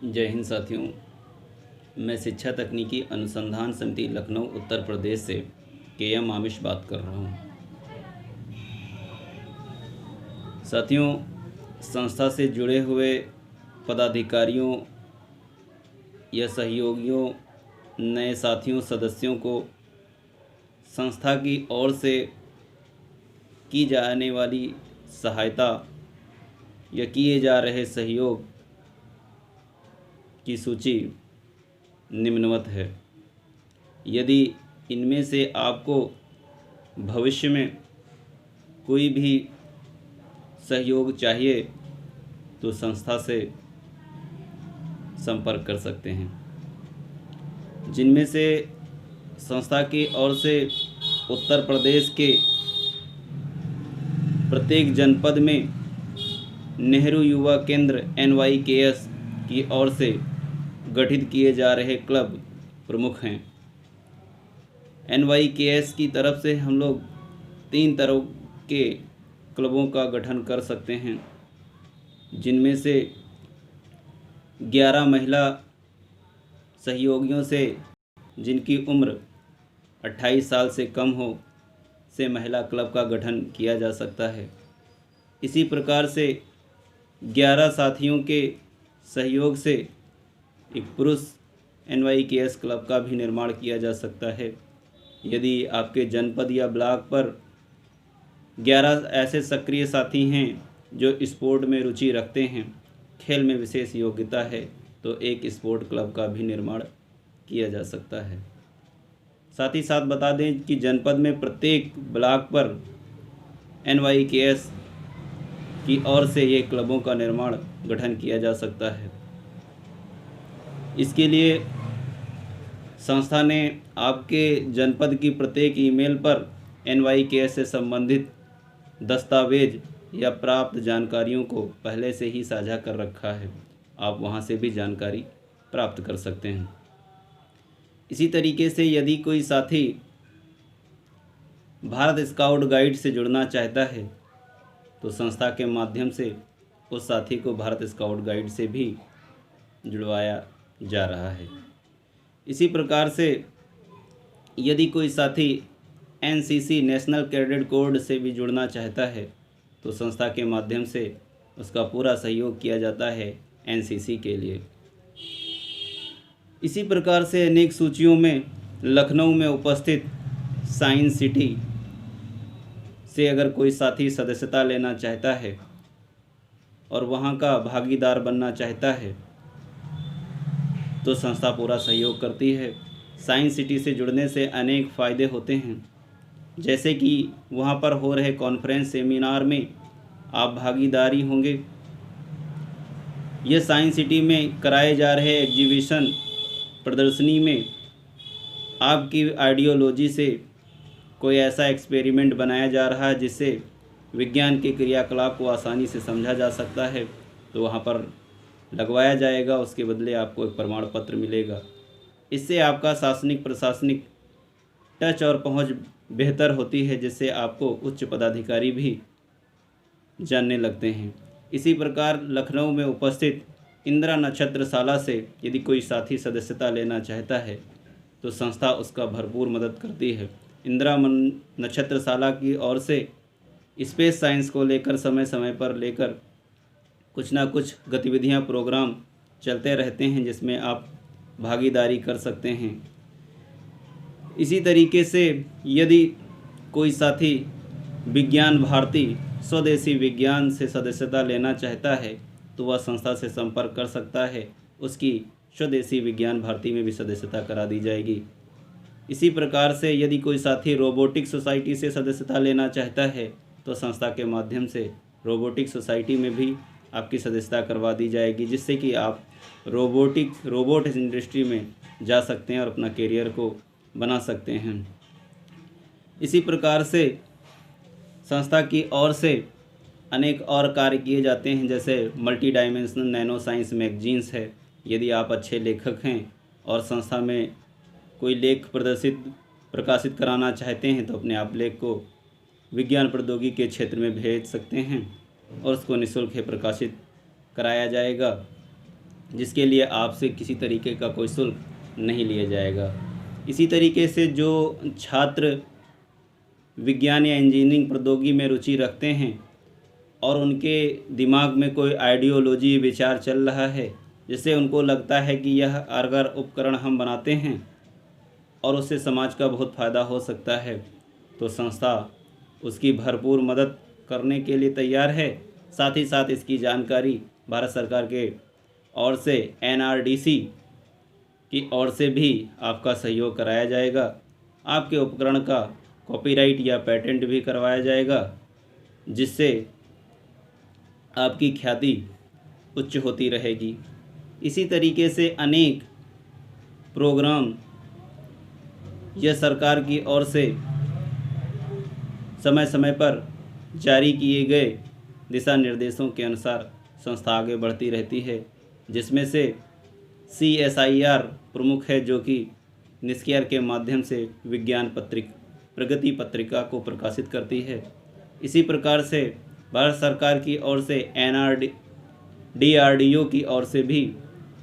जय हिंद साथियों। मैं शिक्षा तकनीकी अनुसंधान समिति लखनऊ उत्तर प्रदेश से के.एम. आमिश बात कर रहा हूँ। साथियों, संस्था से जुड़े हुए पदाधिकारियों या सहयोगियों, नए साथियों, सदस्यों को संस्था की ओर से की जाने वाली सहायता या किए जा रहे सहयोग की सूची निम्नवत है। यदि इनमें से आपको भविष्य में कोई भी सहयोग चाहिए तो संस्था से संपर्क कर सकते हैं। जिनमें से संस्था की ओर से उत्तर प्रदेश के प्रत्येक जनपद में नेहरू युवा केंद्र NYKS की ओर से गठित किए जा रहे क्लब प्रमुख हैं। NYKS की तरफ से हम लोग 3 तरह के क्लबों का गठन कर सकते हैं, जिनमें से 11 महिला सहयोगियों से जिनकी उम्र 28 साल से कम हो से महिला क्लब का गठन किया जा सकता है। इसी प्रकार से 11 साथियों के सहयोग से एक पुरुष NYKS क्लब का भी निर्माण किया जा सकता है। यदि आपके जनपद या ब्लॉक पर 11 ऐसे सक्रिय साथी हैं जो स्पोर्ट में रुचि रखते हैं, खेल में विशेष योग्यता है, तो एक स्पोर्ट क्लब का भी निर्माण किया जा सकता है। साथ ही साथ बता दें कि जनपद में प्रत्येक ब्लॉक पर NYKS की ओर से ये क्लबों का निर्माण गठन किया जा सकता है। इसके लिए संस्था ने आपके जनपद की प्रत्येक ईमेल पर NYKS से संबंधित दस्तावेज या प्राप्त जानकारियों को पहले से ही साझा कर रखा है। आप वहां से भी जानकारी प्राप्त कर सकते हैं। इसी तरीके से यदि कोई साथी भारत स्काउट गाइड से जुड़ना चाहता है तो संस्था के माध्यम से उस साथी को भारत स्काउट गाइड से भी जुड़वाया जा रहा है। इसी प्रकार से यदि कोई साथी NCC नेशनल कैडेट कोड से भी जुड़ना चाहता है तो संस्था के माध्यम से उसका पूरा सहयोग किया जाता है NCC के लिए। इसी प्रकार से अनेक सूचियों में लखनऊ में उपस्थित साइंस सिटी से अगर कोई साथी सदस्यता लेना चाहता है और वहाँ का भागीदार बनना चाहता है तो संस्था पूरा सहयोग करती है। साइंस सिटी से जुड़ने से अनेक फ़ायदे होते हैं, जैसे कि वहाँ पर हो रहे कॉन्फ्रेंस सेमिनार में आप भागीदारी होंगे। यह साइंस सिटी में कराए जा रहे एग्जीबिशन प्रदर्शनी में आपकी आइडियोलॉजी से कोई ऐसा एक्सपेरिमेंट बनाया जा रहा है जिससे विज्ञान के क्रियाकलाप को आसानी से समझा जा सकता है, तो वहाँ पर लगवाया जाएगा। उसके बदले आपको एक प्रमाण पत्र मिलेगा। इससे आपका शासनिक प्रशासनिक टच और पहुँच बेहतर होती है, जिससे आपको उच्च पदाधिकारी भी जानने लगते हैं। इसी प्रकार लखनऊ में उपस्थित इंदिरा नक्षत्रशाला से यदि कोई साथी सदस्यता लेना चाहता है तो संस्था उसका भरपूर मदद करती है। इंदिरा नक्षत्रशाला की ओर से स्पेस साइंस को लेकर समय समय पर कुछ ना कुछ गतिविधियां, प्रोग्राम चलते रहते हैं जिसमें आप भागीदारी कर सकते हैं। इसी तरीके से यदि कोई साथी विज्ञान भारती स्वदेशी विज्ञान से सदस्यता लेना चाहता है तो वह संस्था से संपर्क कर सकता है। उसकी स्वदेशी विज्ञान भारती में भी सदस्यता करा दी जाएगी। इसी प्रकार से यदि कोई साथी रोबोटिक सोसाइटी से सदस्यता लेना चाहता है तो संस्था के माध्यम से रोबोटिक सोसाइटी में भी आपकी सदस्यता करवा दी जाएगी, जिससे कि आप रोबोट इंडस्ट्री में जा सकते हैं और अपना करियर को बना सकते हैं। इसी प्रकार से संस्था की ओर से अनेक और कार्य किए जाते हैं, जैसे multi dimensional nano science magazines है। यदि आप अच्छे लेखक हैं और संस्था में कोई लेख प्रकाशित कराना चाहते हैं तो अपने आप लेख को विज्ञान प्रौद्योगिकी के क्षेत्र में भेज सकते हैं और उसको निःशुल्क प्रकाशित कराया जाएगा। जिसके लिए आपसे किसी तरीके का कोई शुल्क नहीं लिया जाएगा। इसी तरीके से जो छात्र विज्ञान या इंजीनियरिंग प्रौद्योगिकी में रुचि रखते हैं और उनके दिमाग में कोई आइडियोलॉजी विचार चल रहा है, जिससे उनको लगता है कि यह अगर उपकरण हम बनाते हैं और उससे समाज का बहुत फ़ायदा हो सकता है, तो संस्था उसकी भरपूर मदद करने के लिए तैयार है। साथ ही साथ इसकी जानकारी भारत सरकार के ओर से NRDC की ओर से भी आपका सहयोग कराया जाएगा। आपके उपकरण का कॉपीराइट या पेटेंट भी करवाया जाएगा, जिससे आपकी ख्याति उच्च होती रहेगी। इसी तरीके से अनेक प्रोग्राम यह सरकार की ओर से समय समय पर जारी किए गए दिशा निर्देशों के अनुसार संस्था आगे बढ़ती रहती है, जिसमें से CSIR प्रमुख है, जो कि निष्क्रिय के माध्यम से विज्ञान प्रगति पत्रिका को प्रकाशित करती है। इसी प्रकार से भारत सरकार की ओर से DRDO की ओर से भी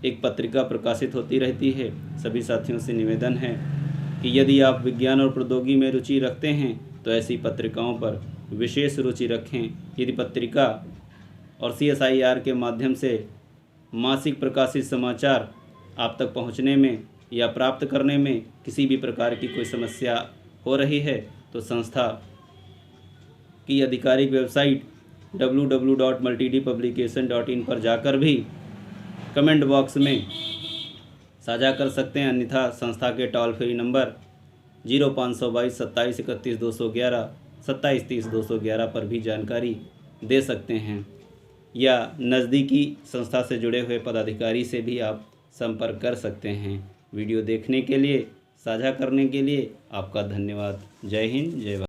एक पत्रिका प्रकाशित होती रहती है। सभी साथियों से निवेदन है कि यदि आप विज्ञान और प्रौद्योगिकी में रुचि रखते हैं तो ऐसी पत्रिकाओं पर विशेष रुचि रखें। यदि पत्रिका और CSIR के माध्यम से मासिक प्रकाशित समाचार आप तक पहुंचने में या प्राप्त करने में किसी भी प्रकार की कोई समस्या हो रही है, तो संस्था की आधिकारिक वेबसाइट www.multidpublication.in पर जाकर भी कमेंट बॉक्स में साझा कर सकते हैं। अन्यथा संस्था के टोल फ्री नंबर 0522 27 31 211 27 30 211 पर भी जानकारी दे सकते हैं, या नज़दीकी संस्था से जुड़े हुए पदाधिकारी से भी आप संपर्क कर सकते हैं। वीडियो देखने के लिए, साझा करने के लिए आपका धन्यवाद। जय हिंद, जय भारत।